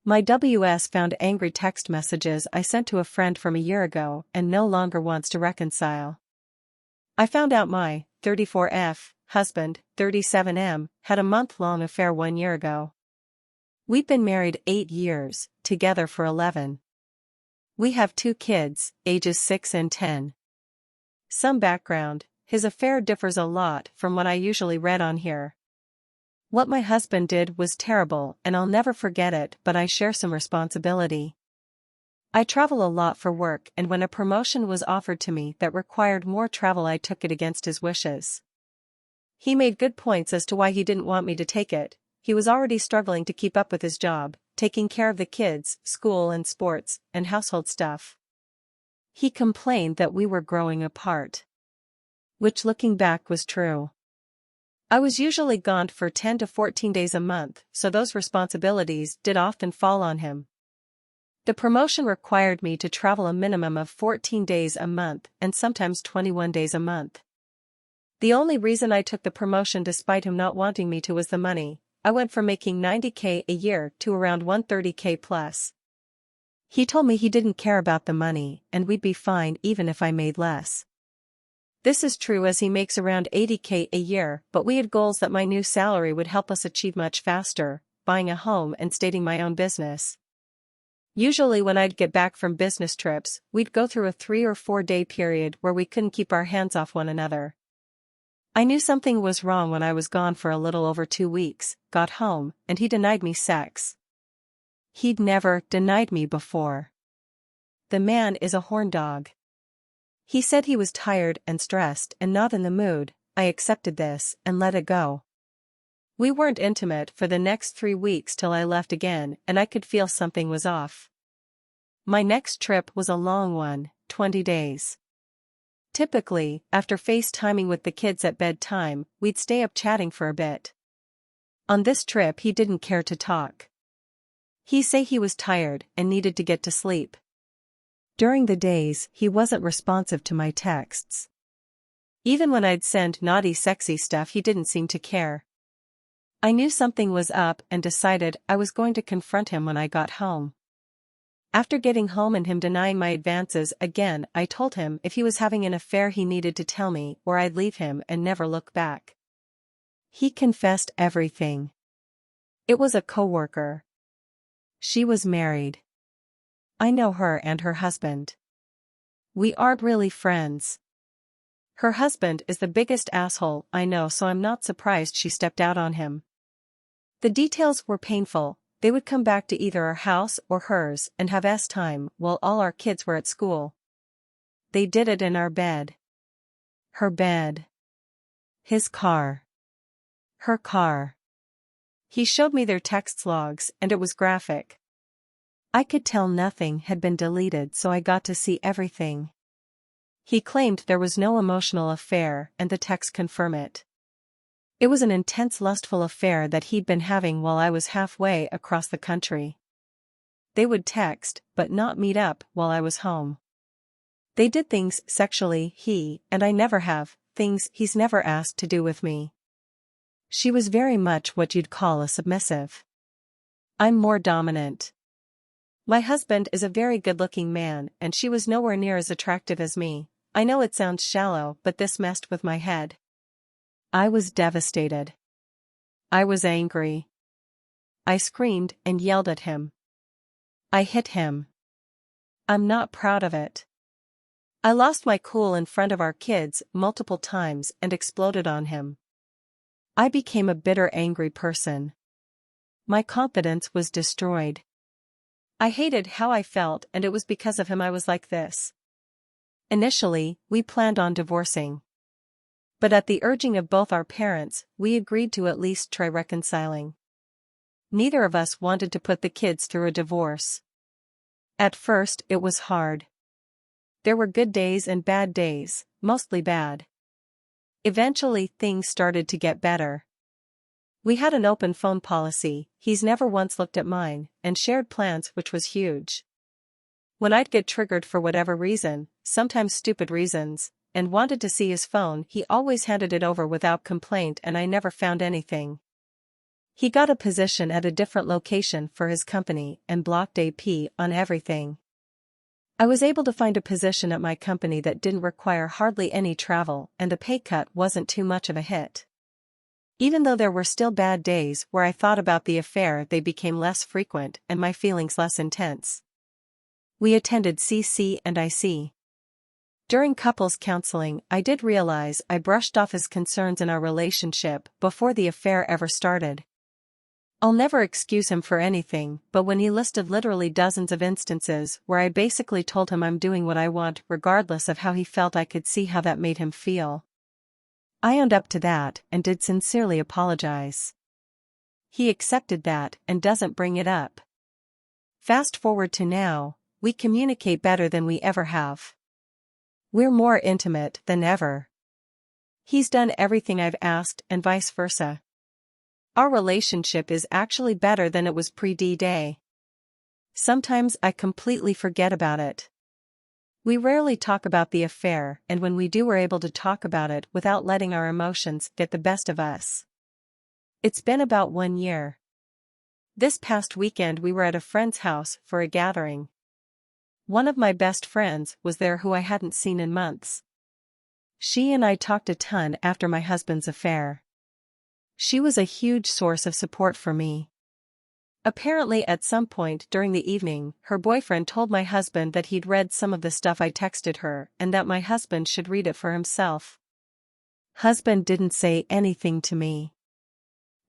My WS found angry text messages I sent to a friend from a year ago and no longer wants to reconcile. I found out my 34F husband, 37M, had a month-long affair 1 year ago. We've been married 8 years, together for 11. We have 2 kids, ages 6 and 10. Some background: his affair differs a lot from what I usually read on here. What my husband did was terrible and I'll never forget it, but I share some responsibility. I travel a lot for work, and when a promotion was offered to me that required more travel, I took it against his wishes. He made good points as to why he didn't want me to take it. He was already struggling to keep up with his job, taking care of the kids, school and sports, and household stuff. He complained that we were growing apart. Which, looking back, was true. I was usually gone for 10 to 14 days a month, so those responsibilities did often fall on him. The promotion required me to travel a minimum of 14 days a month and sometimes 21 days a month. The only reason I took the promotion despite him not wanting me to was the money. I went from making $90K a year to around $130K plus. He told me he didn't care about the money and we'd be fine even if I made less. This is true, as he makes around $80K a year, but we had goals that my new salary would help us achieve much faster: buying a home and starting my own business. Usually when I'd get back from business trips, we'd go through a 3 or 4 day period where we couldn't keep our hands off one another. I knew something was wrong when I was gone for a little over 2 weeks, got home, and he denied me sex. He'd never denied me before. The man is a horn dog. He said he was tired and stressed and not in the mood. I accepted this and let it go. We weren't intimate for the next 3 weeks till I left again, and I could feel something was off. My next trip was a long one, 20 days. Typically, after FaceTiming with the kids at bedtime, we'd stay up chatting for a bit. On this trip he didn't care to talk. He said he was tired and needed to get to sleep. During the days, he wasn't responsive to my texts. Even when I'd send naughty sexy stuff, he didn't seem to care. I knew something was up and decided I was going to confront him when I got home. After getting home and him denying my advances again, I told him if he was having an affair he needed to tell me, or I'd leave him and never look back. He confessed everything. It was a coworker. She was married. I know her and her husband. We aren't really friends. Her husband is the biggest asshole I know, so I'm not surprised she stepped out on him. The details were painful. They would come back to either our house or hers and have time while all our kids were at school. They did it in our bed. Her bed. His car. Her car. He showed me their text logs and it was graphic. I could tell nothing had been deleted, so I got to see everything. He claimed there was no emotional affair and the texts confirm it. It was an intense lustful affair that he'd been having while I was halfway across the country. They would text, but not meet up while I was home. They did things sexually, he and I never have, things he's never asked to do with me. She was very much what you'd call a submissive. I'm more dominant. My husband is a very good-looking man and she was nowhere near as attractive as me. I know it sounds shallow, but this messed with my head. I was devastated. I was angry. I screamed and yelled at him. I hit him. I'm not proud of it. I lost my cool in front of our kids multiple times and exploded on him. I became a bitter, angry person. My confidence was destroyed. I hated how I felt, and it was because of him I was like this. Initially, we planned on divorcing. But at the urging of both our parents, we agreed to at least try reconciling. Neither of us wanted to put the kids through a divorce. At first, it was hard. There were good days and bad days, mostly bad. Eventually, things started to get better. We had an open phone policy. He's never once looked at mine, and shared plans, which was huge. When I'd get triggered for whatever reason, sometimes stupid reasons, and wanted to see his phone, he always handed it over without complaint and I never found anything. He got a position at a different location for his company and blocked AP on everything. I was able to find a position at my company that didn't require hardly any travel, and the pay cut wasn't too much of a hit. Even though there were still bad days where I thought about the affair, they became less frequent and my feelings less intense. We attended CC and IC. During couples counseling, I did realize I brushed off his concerns in our relationship before the affair ever started. I'll never excuse him for anything, but when he listed literally dozens of instances where I basically told him I'm doing what I want regardless of how he felt, I could see how that made him feel. I owned up to that and did sincerely apologize. He accepted that and doesn't bring it up. Fast forward to now, we communicate better than we ever have. We're more intimate than ever. He's done everything I've asked and vice versa. Our relationship is actually better than it was pre-D-Day. Sometimes I completely forget about it. We rarely talk about the affair, and when we do, we're able to talk about it without letting our emotions get the best of us. It's been about 1 year. This past weekend we were at a friend's house for a gathering. One of my best friends was there who I hadn't seen in months. She and I talked a ton after my husband's affair. She was a huge source of support for me. Apparently at some point during the evening, her boyfriend told my husband that he'd read some of the stuff I texted her and that my husband should read it for himself. Husband didn't say anything to me.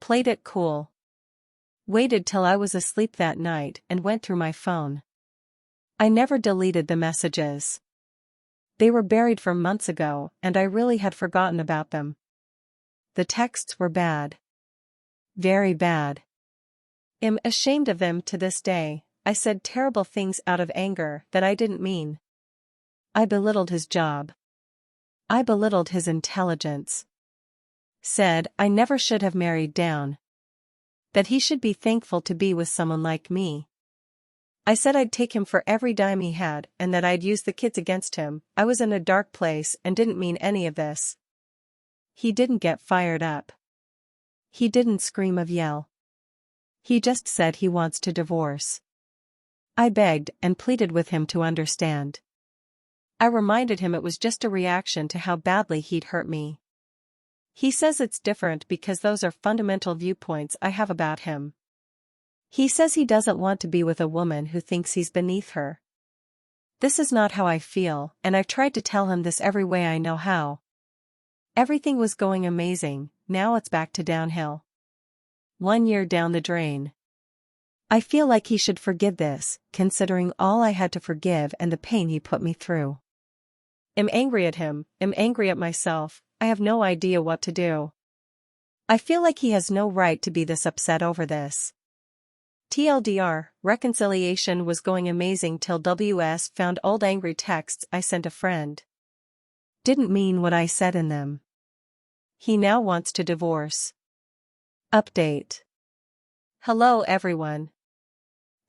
Played it cool. Waited till I was asleep that night and went through my phone. I never deleted the messages. They were buried from months ago and I really had forgotten about them. The texts were bad. Very bad. I'm ashamed of them to this day. I said terrible things out of anger that I didn't mean. I belittled his job. I belittled his intelligence. Said I never should have married down. That he should be thankful to be with someone like me. I said I'd take him for every dime he had and that I'd use the kids against him. I was in a dark place and didn't mean any of this. He didn't get fired up. He didn't scream or yell. He just said he wants to divorce. I begged and pleaded with him to understand. I reminded him it was just a reaction to how badly he'd hurt me. He says it's different because those are fundamental viewpoints I have about him. He says he doesn't want to be with a woman who thinks he's beneath her. This is not how I feel, and I've tried to tell him this every way I know how. Everything was going amazing, now it's back to downhill. 1 year down the drain. I feel like he should forgive this, considering all I had to forgive and the pain he put me through. I'm angry at him, I'm angry at myself, I have no idea what to do. I feel like he has no right to be this upset over this. TLDR, reconciliation was going amazing till WS found old angry texts I sent a friend. Didn't mean what I said in them. He now wants to divorce. Update. Hello everyone.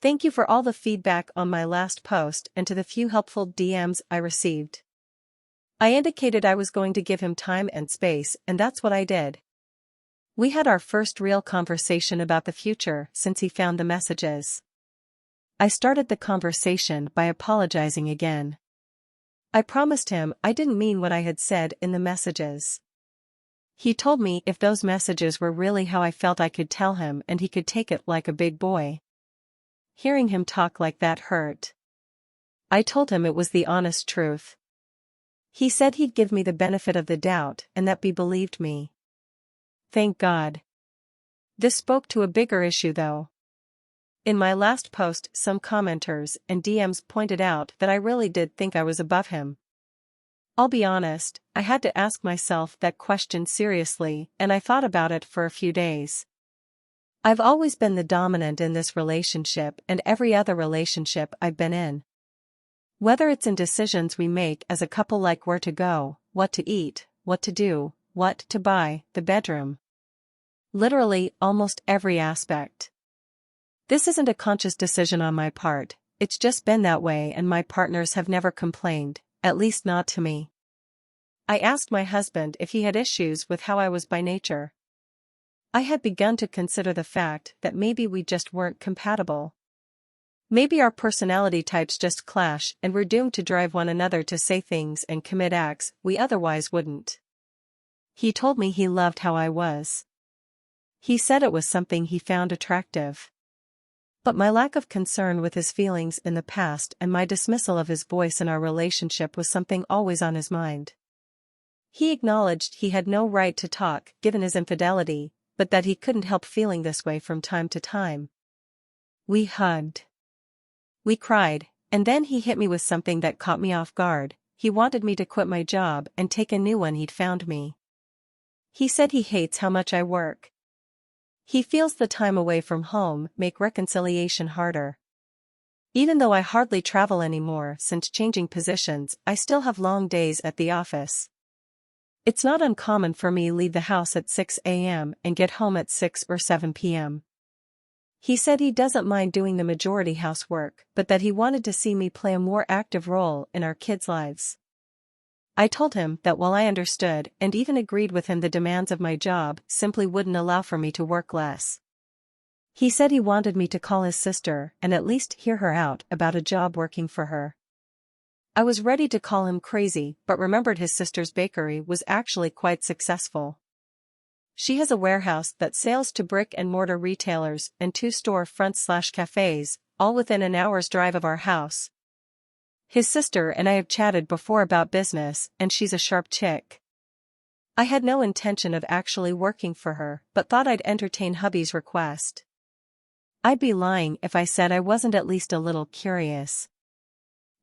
Thank you for all the feedback on my last post and to the few helpful DMs I received. I indicated I was going to give him time and space, and that's what I did. We had our first real conversation about the future since he found the messages. I started the conversation by apologizing again. I promised him I didn't mean what I had said in the messages. He told me if those messages were really how I felt I could tell him and he could take it like a big boy. Hearing him talk like that hurt. I told him it was the honest truth. He said he'd give me the benefit of the doubt and that he believed me. Thank God. This spoke to a bigger issue though. In my last post, some commenters and DMs pointed out that I really did think I was above him. I'll be honest, I had to ask myself that question seriously, and I thought about it for a few days. I've always been the dominant in this relationship and every other relationship I've been in. Whether it's in decisions we make as a couple like where to go, what to eat, what to do, what to buy, the bedroom. Literally, almost every aspect. This isn't a conscious decision on my part, it's just been that way and my partners have never complained, at least not to me. I asked my husband if he had issues with how I was by nature. I had begun to consider the fact that maybe we just weren't compatible. Maybe our personality types just clash and we're doomed to drive one another to say things and commit acts we otherwise wouldn't. He told me he loved how I was. He said it was something he found attractive. But my lack of concern with his feelings in the past and my dismissal of his voice in our relationship was something always on his mind. He acknowledged he had no right to talk given his infidelity, but that he couldn't help feeling this way from time to time. We hugged. We cried, and then he hit me with something that caught me off guard. He wanted me to quit my job and take a new one he'd found me. He said he hates how much I work. He feels the time away from home make reconciliation harder. Even though I hardly travel anymore since changing positions, I still have long days at the office. It's not uncommon for me to leave the house at 6 a.m. and get home at 6 or 7 p.m. He said he doesn't mind doing the majority housework, but that he wanted to see me play a more active role in our kids' lives. I told him that while I understood and even agreed with him, the demands of my job simply wouldn't allow for me to work less. He said he wanted me to call his sister and at least hear her out about a job working for her. I was ready to call him crazy, but remembered his sister's bakery was actually quite successful. She has a warehouse that sells to brick-and-mortar retailers and 2 storefronts/cafes, all within an hour's drive of our house. His sister and I have chatted before about business, and she's a sharp chick. I had no intention of actually working for her, but thought I'd entertain hubby's request. I'd be lying if I said I wasn't at least a little curious.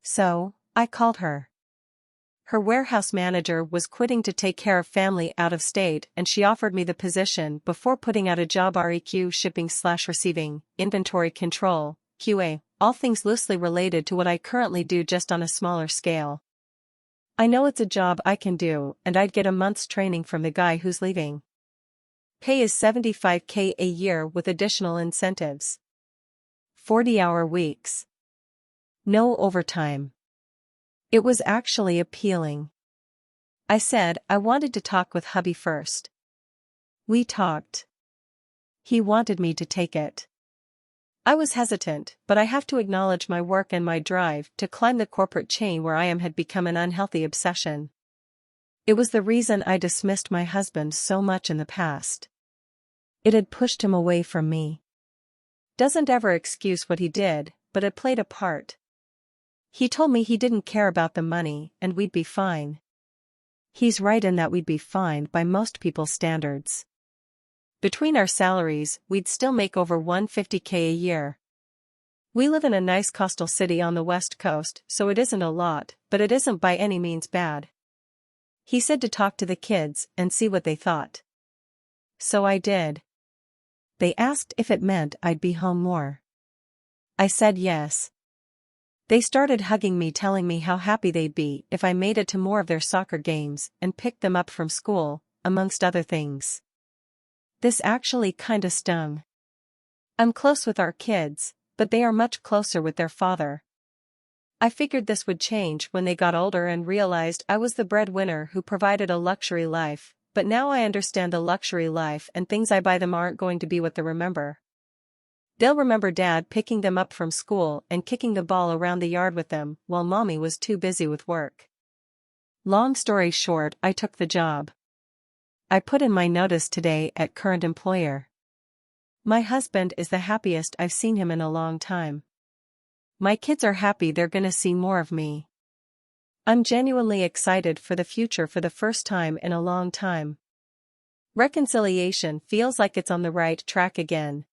So, I called her. Her warehouse manager was quitting to take care of family out of state, and she offered me the position before putting out a job: REQ, shipping/receiving, inventory control, QA, all things loosely related to what I currently do, just on a smaller scale. I know it's a job I can do, and I'd get a month's training from the guy who's leaving. Pay is $75K a year with additional incentives. 40-hour weeks. No overtime. It was actually appealing. I said I wanted to talk with hubby first. We talked. He wanted me to take it. I was hesitant, but I have to acknowledge my work and my drive to climb the corporate chain where I am had become an unhealthy obsession. It was the reason I dismissed my husband so much in the past. It had pushed him away from me. Doesn't ever excuse what he did, but it played a part. He told me he didn't care about the money and we'd be fine. He's right in that we'd be fine by most people's standards. Between our salaries, we'd still make over $150K a year. We live in a nice coastal city on the West Coast, so it isn't a lot, but it isn't by any means bad. He said to talk to the kids and see what they thought. So I did. They asked if it meant I'd be home more. I said yes. They started hugging me, telling me how happy they'd be if I made it to more of their soccer games and picked them up from school, amongst other things. This actually kinda stung. I'm close with our kids, but they are much closer with their father. I figured this would change when they got older and realized I was the breadwinner who provided a luxury life, but now I understand the luxury life and things I buy them aren't going to be what they remember. They'll remember Dad picking them up from school and kicking the ball around the yard with them while Mommy was too busy with work. Long story short, I took the job. I put in my notice today at current employer. My husband is the happiest I've seen him in a long time. My kids are happy they're gonna see more of me. I'm genuinely excited for the future for the first time in a long time. Reconciliation feels like it's on the right track again.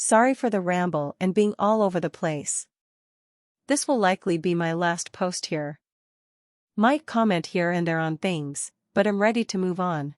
Sorry for the ramble and being all over the place. This will likely be my last post here. Might comment here and there on things, but I'm ready to move on.